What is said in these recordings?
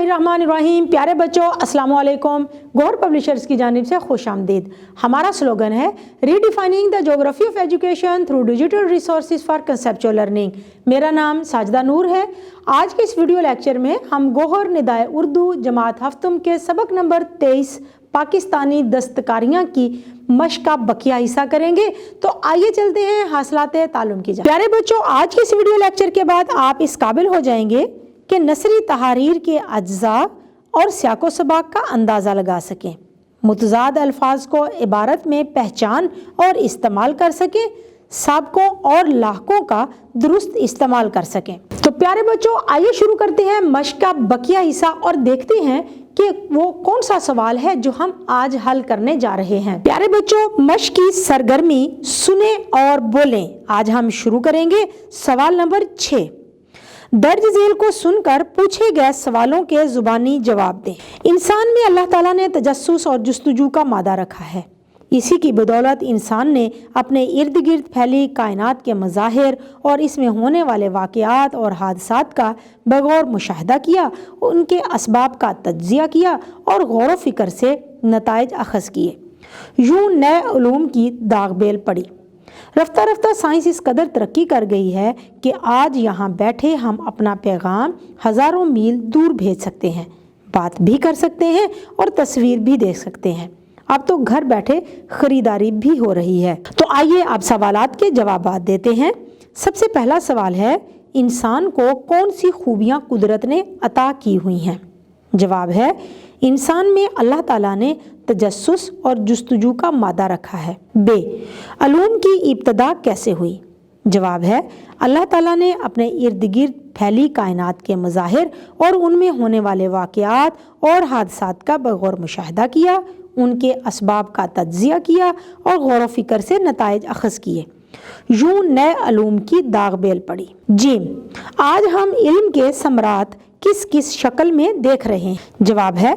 बिस्मिल्लाहिर्रहमानिर्रहीम। प्यारे बच्चों, अस्सलाम वालेकुम। गौहर पब्लिशर्स की जानिब से खुश आमदीद। हमारा स्लोगन है redefining the geography of education through digital resources for conceptual learning. मेरा नाम साजिदा नूर है। आज के इस वीडियो लेक्चर में हम गौहर निदाए उर्दू जमात हफ्तम के सबक नंबर 23 पाकिस्तानी दस्तकारियाँ की मश्क का बकिया हिस्सा करेंगे। तो आइए चलते हैं हासिलाते ताल्लुम की जानिब। प्यारे बच्चों, आज के इस वीडियो लेक्चर के बाद आप इस काबिल हो जाएंगे कि नसरी तहारीर के अज्जा और सियाको सबाक का अंदाज़ा लगा सकें, मुतज़ाद अल्फाज को इबारत में पहचान और इस्तेमाल कर सकें, साबकों और लाहकों का दुरुस्त इस्तेमाल कर सकें। तो प्यारे बच्चों, आइए शुरू करते हैं मश्क का बकिया हिस्सा और देखते हैं कि वो कौन सा सवाल है जो हम आज हल करने जा रहे हैं। प्यारे बच्चों, मश्क की सरगर्मी सुने और बोलें। आज हम शुरू करेंगे सवाल नंबर 6। दर्ज झेल को सुनकर पूछे गए सवालों के जुबानी जवाब दें। इंसान में अल्लाह ताला ने तजस्सुस और जुस्तजू का मादा रखा है। इसी की बदौलत इंसान ने अपने इर्द गिर्द फैली कायनात के मज़ाहिर और इसमें होने वाले वाक़यात और हादसात का बगौर मुशाहिदा किया, उनके असबाब का तज्ज़िया किया और गौर व फिक्र से नताइज अख़ज़ किए। यूँ नए उलूम की दागबेल पड़ी। रफ्ता रफ्ता साइंस इस कदर तरक्की कर गई है कि आज यहाँ बैठे हम अपना पैगाम हज़ारों मील दूर भेज सकते हैं, बात भी कर सकते हैं और तस्वीर भी देख सकते हैं। अब तो घर बैठे ख़रीदारी भी हो रही है। तो आइए अब सवालात के जवाबात देते हैं। सबसे पहला सवाल है, इंसान को कौन सी खूबियाँ कुदरत ने अता की हुई हैं? जवाब है, इंसान में अल्लाह ताला ने तजस्सुस और जुस्तजू का मादा रखा है। बे, अलूम की इब्तदा कैसे हुई? जवाब है, अल्लाह ताला ने अपने इर्द गिर्द फैली कायनात के मज़ाहिर और उनमें होने वाले वाक़यात और हादसात का बगौर मुशाहिदा किया, उनके असबाब का तज्ज़िया किया और गौर व फिक्र से नताइज अख़ज़ किए। यूँ नए अलूम की दागबेल पड़ी। जिम, आज हम इल्म के समरात किस किस शक्ल में देख रहे हैं? जवाब है,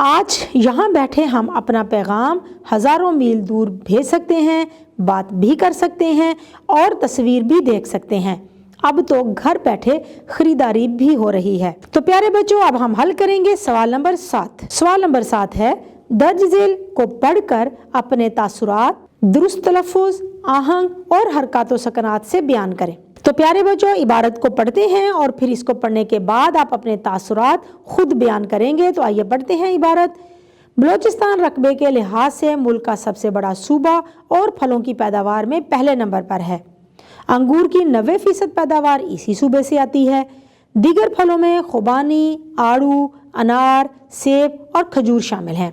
आज यहाँ बैठे हम अपना पैगाम हज़ारों मील दूर भेज सकते हैं, बात भी कर सकते हैं और तस्वीर भी देख सकते हैं। अब तो घर बैठे ख़रीदारी भी हो रही है। तो प्यारे बच्चों, अब हम हल करेंगे सवाल नंबर 7। सवाल नंबर 7 है, दर्ज झेल को पढ़कर अपने तासुरात दुरुस्त तलफ़ुज़, आहंग और हरकत व सकनात से बयान करें। तो प्यारे बच्चों, इबारत को पढ़ते हैं और फिर इसको पढ़ने के बाद आप अपने तासुरात खुद बयान करेंगे। तो आइए पढ़ते हैं इबारत। बलूचिस्तान रकबे के लिहाज से मुल्क का सबसे बड़ा सूबा और फलों की पैदावार में पहले नंबर पर है। अंगूर की 90% पैदावार इसी सूबे से आती है। दीगर फलों में खुबानी, आड़ू, अनार, सेब और खजूर शामिल हैं।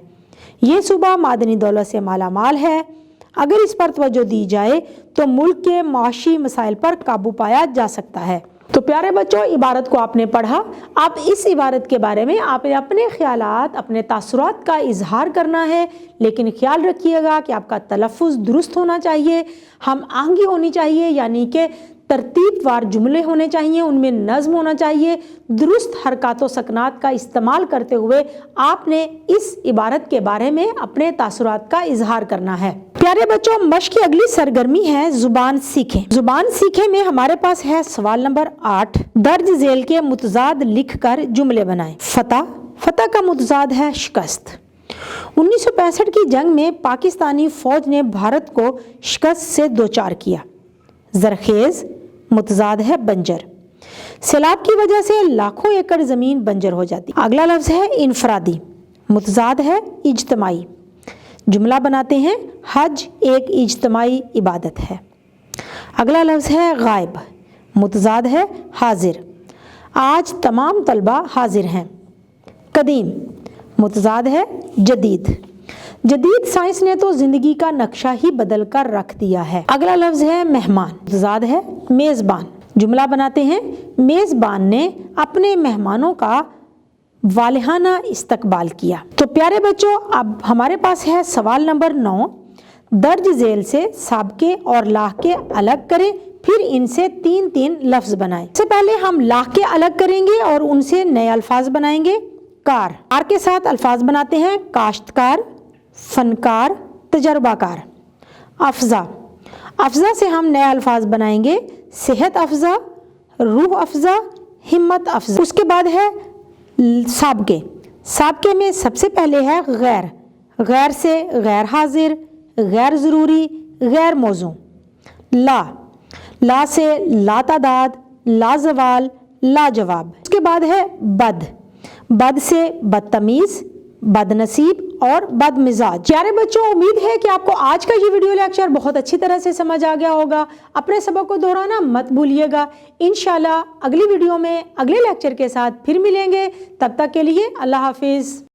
ये सूबा मादनी दौलत से मालामाल है। अगर इस पर तवज्जो दी जाए तो मुल्क के माशी मसाइल पर काबू पाया जा सकता है। तो प्यारे बच्चों, इबारत को आपने पढ़ा। अब इस इबारत के बारे में आपने अपने ख़यालात, अपने तासुरात का इजहार करना है, लेकिन ख्याल रखिएगा कि आपका तलफ़ुज़ दुरुस्त होना चाहिए, हम आहंगी होनी चाहिए, यानी कि तरतीबवार जुमले होने चाहिए, उनमें नज़्म होना चाहिए। दुरुस्त हरकत व सकनात का इस्तेमाल करते हुए आपने इस इबारत के बारे में अपने तासुरात का इजहार करना है। प्यारे बच्चों, मश्क की अगली सरगर्मी है ज़ुबान सीखें। ज़ुबान सीखें में हमारे पास है सवाल नंबर 8। दर्ज झेल के मुतज़ाद लिख कर जुमले बनाएं। फतह, फतह का मुतज़ाद है शिकस्त। 1965 की जंग में पाकिस्तानी फ़ौज ने भारत को शिकस्त से दोचार किया। ज़रखेज़ मुतज़ाद है बंजर। सैलाब की वजह से लाखों एकड़ ज़मीन बंजर हो जाती। अगला लफ्ज़ है इनफरादी, मुतज़ाद है इज्तमाई। जुमला बनाते हैं, हज एक इज्तमाई इबादत है। अगला लफ्ज़ है गायब, मुतज़ाद है हाजिर। आज तमाम तलबा हाजिर हैं। कदीम, मुतज़ाद है जदीद। जदीद साइंस ने तो ज़िंदगी का नक्शा ही बदल कर रख दिया है। अगला लफ्ज़ है मेहमान, मुतज़ाद है मेज़बान। जुमला बनाते हैं, मेज़बान ने अपने मेहमानों का वालिहाना इस्तकबाल किया। तो प्यारे बच्चों, अब हमारे पास है सवाल नंबर 9। दर्ज झेल से साबके और लाहके अलग करें, फिर इनसे 3-3 लफ्ज़ बनाएं। सबसे पहले हम लाहके अलग करेंगे और उनसे नए अल्फाज बनाएंगे। कार, कार के साथ अल्फाज बनाते हैं, काश्तकार, फनकार, तजर्बाकार। अफ़ज़ा, अफ़ज़ा से हम नए अल्फाज बनाएंगे, सेहत अफ़ज़ा, रूह अफ़ज़ा, हिम्मत अफ़ज़ा। उसके बाद है سابقے، سابقے میں سب سے پہلے ہے غیر، غیر سے غیر حاضر، غیر ضروری، غیر موزوں۔ لا، لا سے لا تعداد، لا زوال، لا جواب۔ اس کے بعد ہے بد، بد سے بدتمیز، بد نصیب اور بد مزاج۔ پیارے بچوں، امید ہے کہ آپ کو آج کا یہ ویڈیو لیکچر بہت اچھی طرح سے سمجھ آ گیا ہوگا۔ اپنے سبق کو دہرانا مت بھولیے گا۔ انشاءاللہ اگلی ویڈیو میں اگلے لیکچر کے ساتھ پھر ملیں گے، تب تک کے لیے اللہ حافظ۔